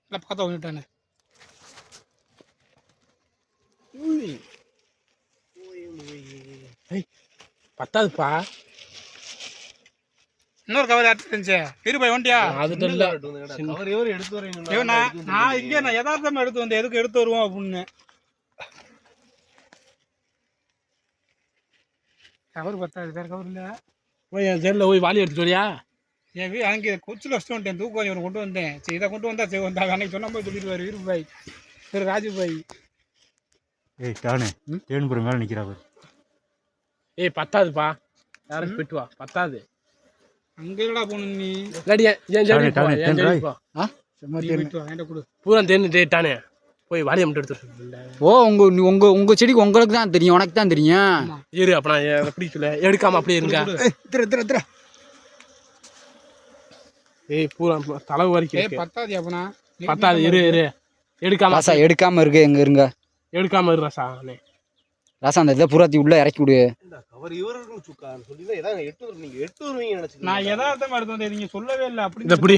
இல்லை பார்த்தா வந்துட்டானே. பத்தாதுப்பா. இன்னொரு கவர் எடுத்து இருந்துச்சு. இருபாய் ஒண்டியா அதுட்டு இல்லை. எடுத்து வரேன். நான் இங்கே நான் யதார்த்தமாக எடுத்து வந்தேன். எதுக்கு எடுத்து வருவோம் அப்படின்னு. கவர் பத்தாது. வேறு கவர் இல்லை. போய் என் ஜெல்லில் போய் வாலி எடுத்துட்டு வரியா? என் அங்கே கொச்சில் வச்சுட்டு வந்துட்டேன். தூக்கம் இவனை கொண்டு வந்தேன். சரி இதை கொண்டு வந்தா சரி வந்தாங்க. அன்னைக்கு சொன்ன போய் சொல்லிடுவார் இருபாய். சரி ராஜுபாய். ஏய் டானு தேன்புரம் மேலே நிற்கிறாரு. ஏய் பத்தாதுப்பா. யாரும் போயிட்டு வா. பத்தாது. அங்கே இல்லடா போகணும் நீ. இல்லாடி என் ஜெல்லி பூரா தேன்னுட்டானே. போய் வாலியை மட்டும் எடுத்துட்டு. ஓ உங்க செடிக்கு உங்களுக்கு தான் தெரியும், உனக்கு தான் தெரியும். இரு அப்ப நான் எப்படி சொல்ல எடுக்காம அப்படியே இருங்க. ஏய் பூரா தலை வரைக்கும் பத்தாது. அப்பனா பத்தாது. இரு எடுக்காம. ராசா எடுக்காம இருக்கு. எங்க இருங்க எடுக்காம இரு ராசா. ராசா அந்த இதை பூராத்தி உள்ள இறக்கி விடு. நான் யதார்த்தமா எடுத்து வந்தேன். நீங்க சொல்லவே இல்லை. அப்படி